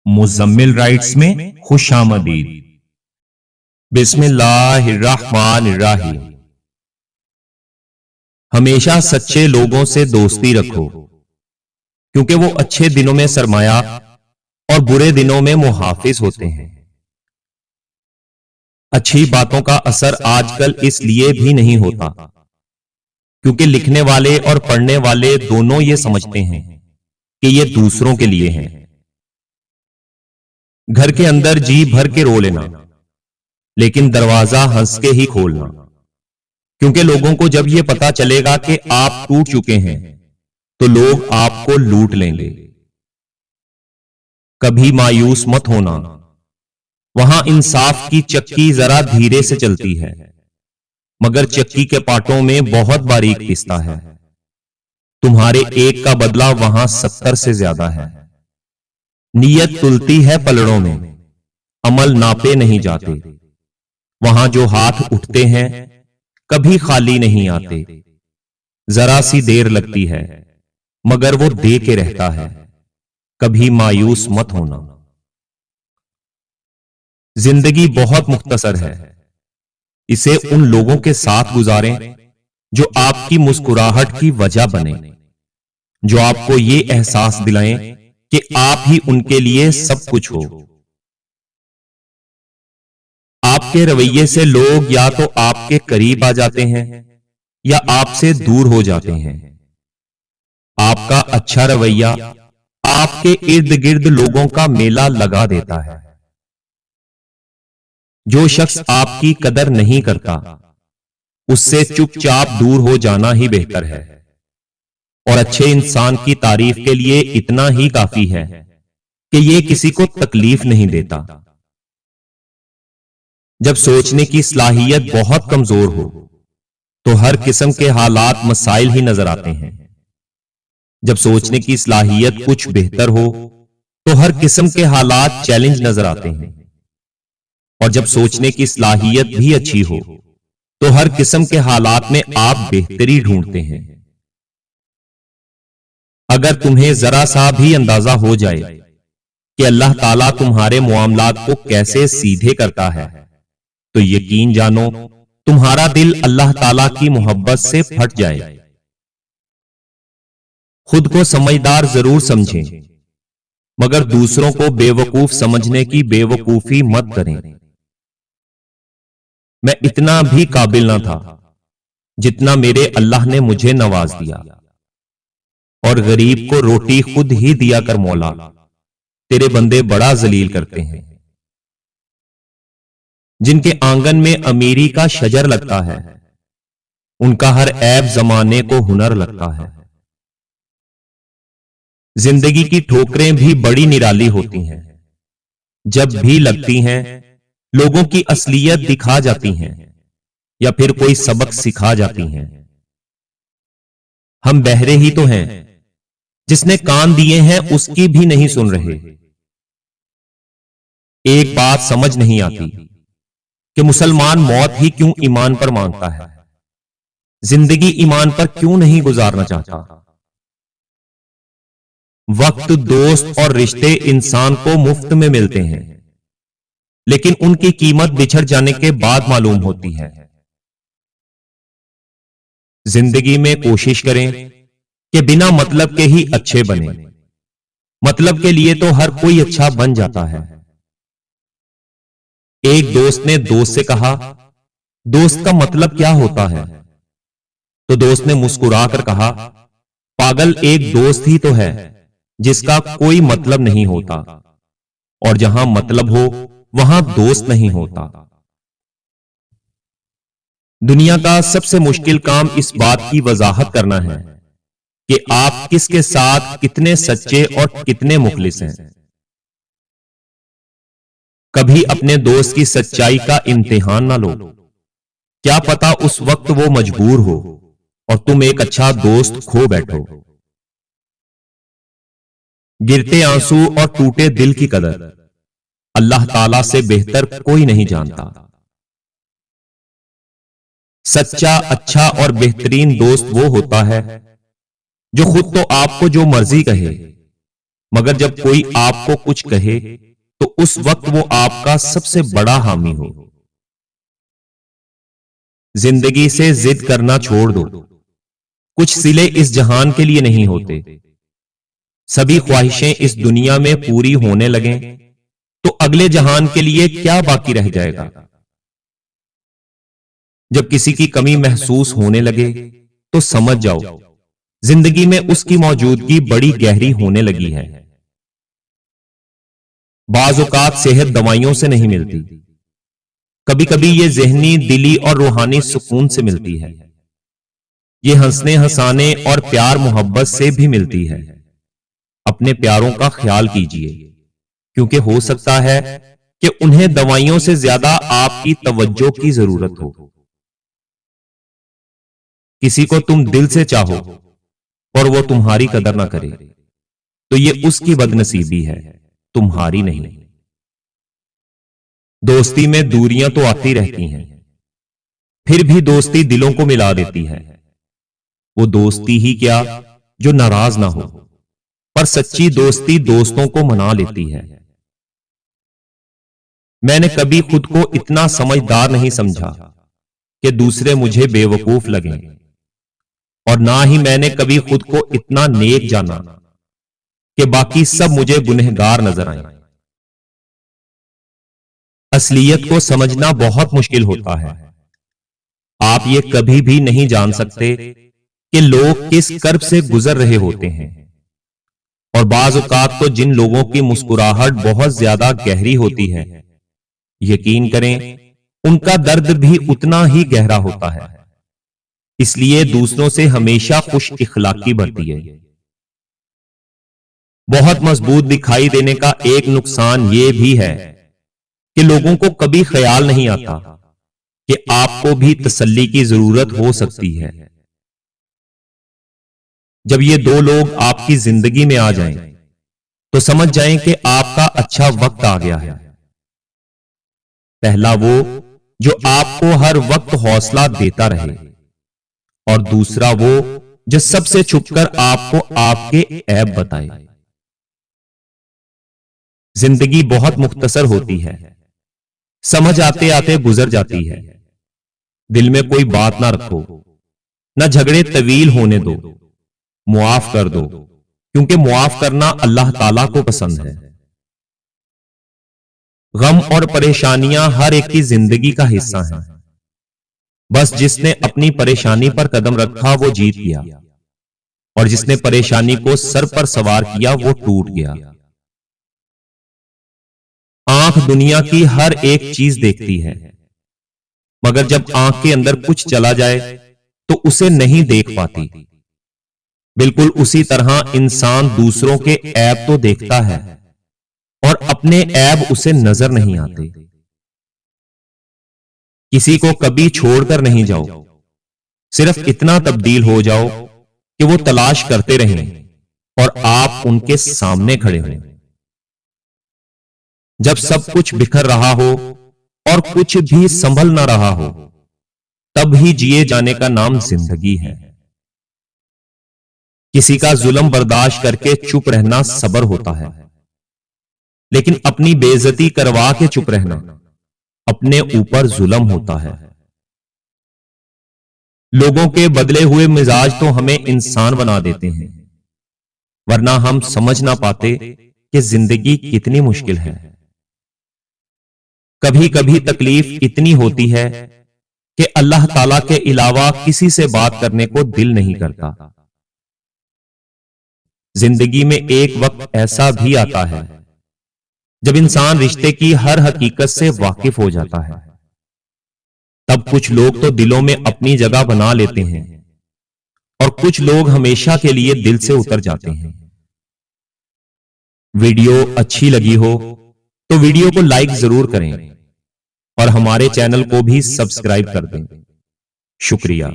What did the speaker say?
Muzammil rights में खुशामदीद। बिस्मिल्लाहिर्रहमानिर्रहीम। हमेशा सच्चे लोगों से दोस्ती रखो, क्योंकि वो अच्छे दिनों में सरमाया और बुरे दिनों में मुहाफिज होते हैं। अच्छी बातों का असर आजकल इसलिए भी नहीं होता क्योंकि लिखने वाले और पढ़ने वाले दोनों ये समझते हैं कि ये दूसरों के लिए हैं। घर के अंदर जी भर के रो लेना, लेकिन दरवाजा हंस के ही खोलना, क्योंकि लोगों को जब यह पता चलेगा कि आप टूट चुके हैं तो लोग आपको लूट लेंगे। कभी मायूस मत होना, वहां इंसाफ की चक्की जरा धीरे से चलती है, मगर चक्की के पाटों में बहुत बारीक पिसता है। तुम्हारे एक का बदला वहां 70 से ज्यादा है। नीयत तुलती है पलड़ों में, अमल नापे नहीं जाते। वहां जो हाथ उठते हैं कभी खाली नहीं आते। जरा सी देर लगती है, मगर वो दे के रहता है। कभी मायूस मत होना। जिंदगी बहुत मुख्तसर है, इसे उन लोगों के साथ गुजारें जो आपकी मुस्कुराहट की वजह बने, जो आपको ये एहसास दिलाएं कि आप ही उनके लिए सब कुछ हो। आपके रवैये से लोग या तो आपके करीब आ जाते हैं या आपसे दूर हो जाते हैं। आपका अच्छा रवैया आपके इर्द गिर्द लोगों का मेला लगा देता है। जो शख्स आपकी कदर नहीं करता, उससे चुपचाप दूर हो जाना ही बेहतर है। और अच्छे इंसान की तारीफ के लिए इतना ही काफी है कि यह किसी को तकलीफ नहीं देता। जब सोचने की सलाहियत बहुत कमजोर हो तो हर किस्म के हालात मसाइल ही नजर आते हैं। जब सोचने की सलाहियत कुछ बेहतर हो तो हर किस्म के हालात चैलेंज नजर आते हैं। और जब सोचने की सलाहियत भी अच्छी हो तो हर किस्म के हालात में आप बेहतरी ढूंढते हैं। अगर तुम्हें जरा सा भी अंदाजा हो जाए कि अल्लाह ताला तुम्हारे मुआमलात को कैसे सीधे करता है, तो यकीन जानो तुम्हारा दिल अल्लाह ताला की मोहब्बत से फट जाए। खुद को समझदार जरूर समझें, मगर दूसरों को बेवकूफ समझने की बेवकूफी मत करें। मैं इतना भी काबिल ना था जितना मेरे अल्लाह ने मुझे नवाज दिया, और गरीब को रोटी खुद ही दिया कर मौला, तेरे बंदे बड़ा जलील करते हैं। जिनके आंगन में अमीरी का शजर लगता है, उनका हर ऐब जमाने को हुनर लगता है। जिंदगी की ठोकरें भी बड़ी निराली होती हैं। जब भी लगती हैं, लोगों की असलियत दिखा जाती हैं या फिर कोई सबक सिखा जाती हैं। हम बहरे ही तो हैं, जिसने कान दिए हैं उसकी भी नहीं सुन रहे। एक बात समझ नहीं आती कि मुसलमान मौत ही क्यों ईमान पर मांगता है, जिंदगी ईमान पर क्यों नहीं गुजारना चाहता। वक्त, दोस्त और रिश्ते इंसान को मुफ्त में मिलते हैं, लेकिन उनकी कीमत बिछड़ जाने के बाद मालूम होती है। जिंदगी में कोशिश करें कि बिना मतलब के ही अच्छे बने। मतलब के लिए तो हर कोई अच्छा बन जाता है। एक दोस्त ने दोस्त से कहा, दोस्त का मतलब क्या होता है? तो दोस्त ने मुस्कुराकर कहा, पागल, एक दोस्त ही तो है जिसका कोई मतलब नहीं होता, और जहां मतलब हो वहां दोस्त नहीं होता। दुनिया का सबसे मुश्किल काम इस बात की वजाहत करना है कि आप किसके साथ कितने सच्चे और कितने मुखलिस हैं। कभी अपने दोस्त की सच्चाई का इम्तिहान ना लो। क्या पता उस वक्त वो मजबूर हो और तुम एक अच्छा दोस्त खो बैठो। गिरते आंसू और टूटे दिल की कदर अल्लाह ताला से बेहतर कोई नहीं जानता। सच्चा, अच्छा और बेहतरीन दोस्त वो होता है जो खुद तो आपको जो मर्जी कहे, मगर जब कोई आपको कुछ कहे तो उस वक्त वो आपका सबसे बड़ा हामी हो। जिंदगी से जिद करना छोड़ दो। कुछ सिले इस जहान के लिए नहीं होते। सभी ख्वाहिशें इस दुनिया में पूरी होने लगें तो अगले जहान के लिए क्या बाकी रह जाएगा। जब किसी की कमी महसूस होने लगे तो समझ जाओ जिंदगी में उसकी मौजूदगी बड़ी गहरी होने लगी है। बाज़ औक़ात सेहत दवाइयों से नहीं मिलती, कभी कभी ये ज़हनी, दिली और रूहानी सुकून से मिलती है। ये हंसने हंसाने और प्यार मोहब्बत से भी मिलती है। अपने प्यारों का ख्याल कीजिए, क्योंकि हो सकता है कि उन्हें दवाइयों से ज्यादा आपकी तवज्जो की जरूरत हो। किसी को तुम दिल से चाहो और वो तुम्हारी कदर ना करे तो ये उसकी बदनसीबी है, तुम्हारी नहीं। दोस्ती में दूरियां तो आती रहती हैं, फिर भी दोस्ती दिलों को मिला देती है। वो दोस्ती ही क्या जो नाराज ना हो, पर सच्ची दोस्ती दोस्तों को मना लेती है। मैंने कभी खुद को इतना समझदार नहीं समझा कि दूसरे मुझे बेवकूफ लगें, और ना ही मैंने कभी खुद को इतना नेक जाना कि बाकी सब मुझे गुनहगार नजर आए। असलियत को समझना बहुत मुश्किल होता है। आप ये कभी भी नहीं जान सकते कि लोग किस कर्ब से गुजर रहे होते हैं, और बाज़ औक़ात तो जिन लोगों की मुस्कुराहट बहुत ज्यादा गहरी होती है, यकीन करें उनका दर्द भी उतना ही गहरा होता है। इसलिए दूसरों से हमेशा खुश इखलाकी बरती है। बहुत मजबूत दिखाई देने का एक नुकसान यह भी है कि लोगों को कभी ख्याल नहीं आता कि आपको भी तसल्ली की जरूरत हो सकती है। जब ये दो लोग आपकी जिंदगी में आ जाएं, तो समझ जाएं कि आपका अच्छा वक्त आ गया है। पहला वो जो आपको हर वक्त हौसला देता रहे, और दूसरा वो जो सबसे छुपकर आपको आपके ऐब बताए। जिंदगी बहुत मुख्तसर होती है, समझ आते आते गुजर जाती है। दिल में कोई बात ना रखो, ना झगड़े तवील होने दो, मुआफ कर दो, क्योंकि मुआफ करना अल्लाह ताला को पसंद है। गम और परेशानियां हर एक की जिंदगी का हिस्सा हैं। बस जिसने अपनी परेशानी पर कदम रखा वो जीत गया, और जिसने परेशानी को सर पर सवार किया वो टूट गया। आंख दुनिया की हर एक चीज देखती है, मगर जब आंख के अंदर कुछ चला जाए तो उसे नहीं देख पाती। बिल्कुल उसी तरह इंसान दूसरों के ऐब तो देखता है, और अपने ऐब उसे नजर नहीं आते। किसी को कभी छोड़कर नहीं जाओ, सिर्फ इतना तब्दील हो जाओ कि वो तलाश करते रहें और आप उनके सामने खड़े हों। जब सब कुछ बिखर रहा हो और कुछ भी संभल ना रहा हो, तब ही जिए जाने का नाम जिंदगी है। किसी का जुल्म बर्दाश्त करके चुप रहना सब्र होता है, लेकिन अपनी बेइज्जती करवा के चुप रहना अपने ऊपर जुल्म होता है। लोगों के बदले हुए मिजाज तो हमें इंसान बना देते हैं, वरना हम समझ ना पाते कि जिंदगी कितनी मुश्किल है। कभी कभी तकलीफ इतनी होती है कि अल्लाह ताला के अलावा किसी से बात करने को दिल नहीं करता। जिंदगी में एक वक्त ऐसा भी आता है जब इंसान रिश्ते की हर हकीकत से वाकिफ हो जाता है। तब कुछ लोग तो दिलों में अपनी जगह बना लेते हैं, और कुछ लोग हमेशा के लिए दिल से उतर जाते हैं। वीडियो अच्छी लगी हो तो वीडियो को लाइक जरूर करें, और हमारे चैनल को भी सब्सक्राइब कर दें। शुक्रिया।